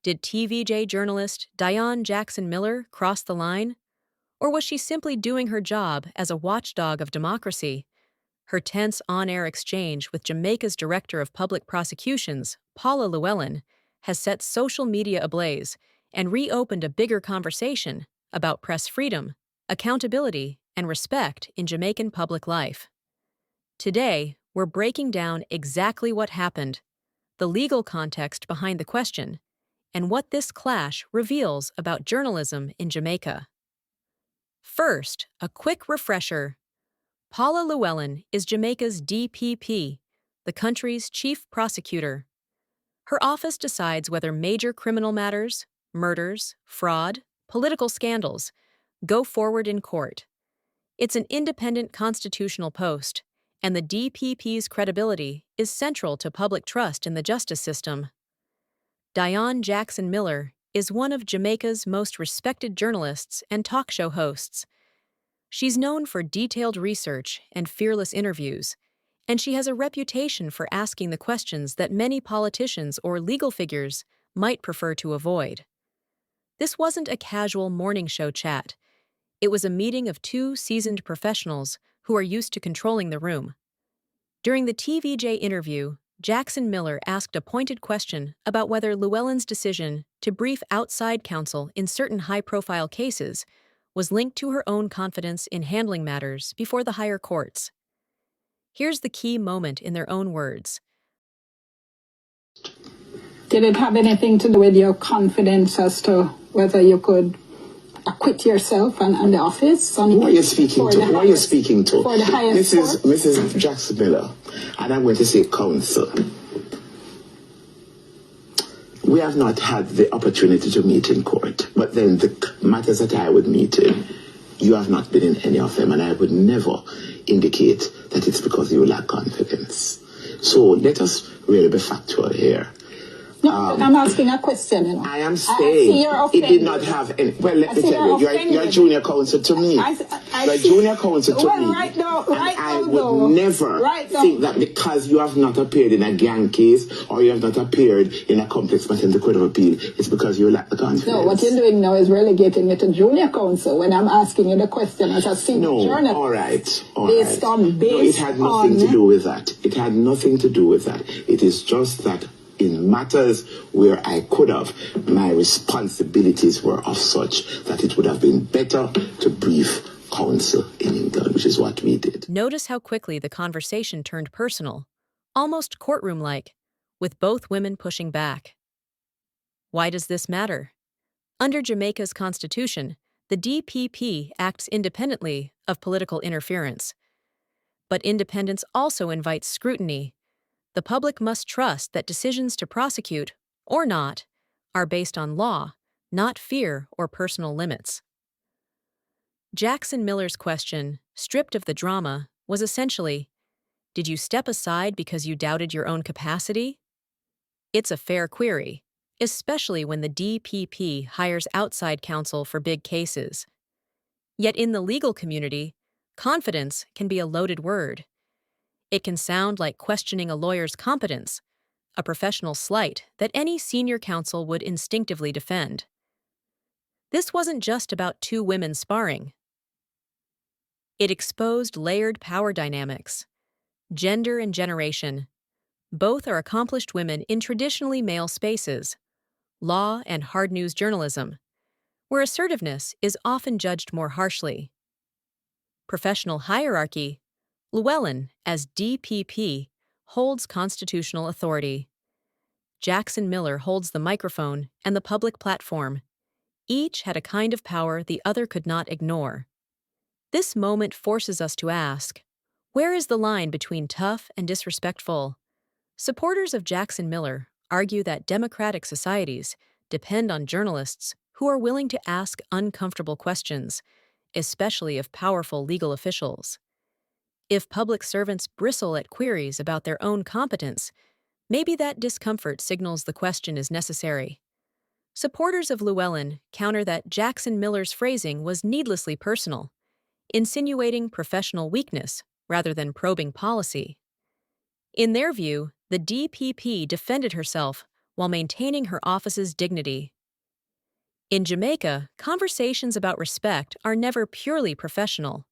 Did TVJ journalist Dionne Jackson Miller cross the line? Or was she simply doing her job as a watchdog of democracy? Her tense on-air exchange with Jamaica's Director of Public Prosecutions, Paula Llewellyn, has set social media ablaze and reopened a bigger conversation about press freedom, accountability, and respect in Jamaican public life. Today, we're breaking down exactly what happened, the legal context behind the question, and what this clash reveals about journalism in Jamaica. First, a quick refresher. Paula Llewellyn is Jamaica's DPP, the country's chief prosecutor. Her office decides whether major criminal matters, murders, fraud, political scandals, go forward in court. It's an independent constitutional post, and the DPP's credibility is central to public trust in the justice system. Dionne Jackson Miller is one of Jamaica's most respected journalists and talk show hosts. She's known for detailed research and fearless interviews, and she has a reputation for asking the questions that many politicians or legal figures might prefer to avoid. This wasn't a casual morning show chat. It was a meeting of two seasoned professionals who are used to controlling the room. During the TVJ interview, Jackson Miller asked a pointed question about whether Llewellyn's decision to brief outside counsel in certain high-profile cases was linked to her own confidence in handling matters before the higher courts. Here's the key moment in their own words. Did it have anything to do with your confidence as to whether you could acquit yourself and the office? Who are you speaking to? Who are you speaking to? For the highest court? Mrs. Jackson Miller, and I'm going to say counsel. We have not had the opportunity to meet in court, but then the matters that I would meet in, you have not been in any of them, and I would never indicate that it's because you lack confidence. So let us really be factual here. No, I'm asking a question. You know. I am saying it did not have any. Well, let me tell you, you're a junior counsel to me. You're a junior counsel to me. I would never think that because you have not appeared in a gang case or you have not appeared in a complex matter in the Court of Appeal, it's because you lack the confidence. No, what you're doing now is relegating me to junior counsel when I'm asking you the question as a senior journalist. No, all right. No, it had nothing to do with that. It had nothing to do with that. It is just that in matters where I could have, my responsibilities were of such that it would have been better to brief counsel in England, which is what we did. Notice how quickly the conversation turned personal, almost courtroom-like, with both women pushing back. Why does this matter? Under Jamaica's constitution, the DPP acts independently of political interference. But independence also invites scrutiny. The public must trust that decisions to prosecute, or not, are based on law, not fear or personal limits. Jackson Miller's question, stripped of the drama, was essentially, did you step aside because you doubted your own capacity? It's a fair query, especially when the DPP hires outside counsel for big cases. Yet in the legal community, confidence can be a loaded word. It can sound like questioning a lawyer's competence, a professional slight that any senior counsel would instinctively defend. This wasn't just about two women sparring. It exposed layered power dynamics, gender and generation. Both are accomplished women in traditionally male spaces, law and hard news journalism, where assertiveness is often judged more harshly. Professional hierarchy. Llewellyn, as DPP, holds constitutional authority. Jackson Miller holds the microphone and the public platform. Each had a kind of power the other could not ignore. This moment forces us to ask, where is the line between tough and disrespectful? Supporters of Jackson Miller argue that democratic societies depend on journalists who are willing to ask uncomfortable questions, especially of powerful legal officials. If public servants bristle at queries about their own competence, maybe that discomfort signals the question is necessary. Supporters of Llewellyn counter that Jackson Miller's phrasing was needlessly personal, insinuating professional weakness rather than probing policy. In their view, the DPP defended herself while maintaining her office's dignity. In Jamaica, conversations about respect are never purely professional.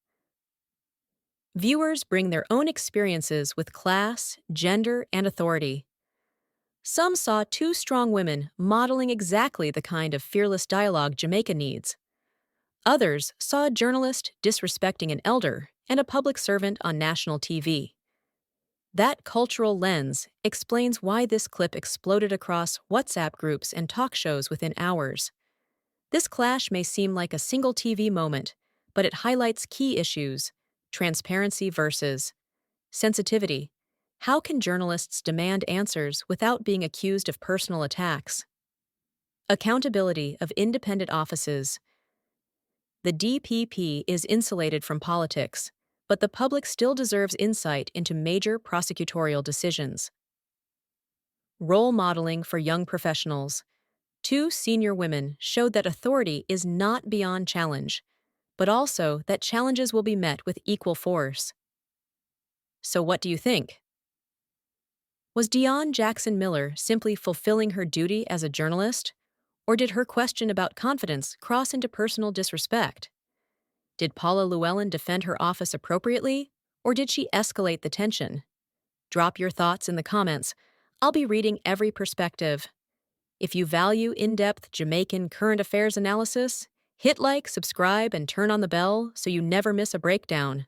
Viewers bring their own experiences with class, gender, and authority. Some saw two strong women modeling exactly the kind of fearless dialogue Jamaica needs. Others saw a journalist disrespecting an elder and a public servant on national TV. That cultural lens explains why this clip exploded across WhatsApp groups and talk shows within hours. This clash may seem like a single TV moment, but it highlights key issues: transparency versus sensitivity. How can journalists demand answers without being accused of personal attacks? Accountability of independent offices. The DPP is insulated from politics, but the public still deserves insight into major prosecutorial decisions. Role modeling for young professionals. Two senior women showed that authority is not beyond challenge, but also that challenges will be met with equal force. So what do you think? Was Dionne Jackson Miller simply fulfilling her duty as a journalist, or did her question about confidence cross into personal disrespect? Did Paula Llewellyn defend her office appropriately, or did she escalate the tension? Drop your thoughts in the comments. I'll be reading every perspective. If you value in-depth Jamaican current affairs analysis, hit like, subscribe, and turn on the bell so you never miss a breakdown.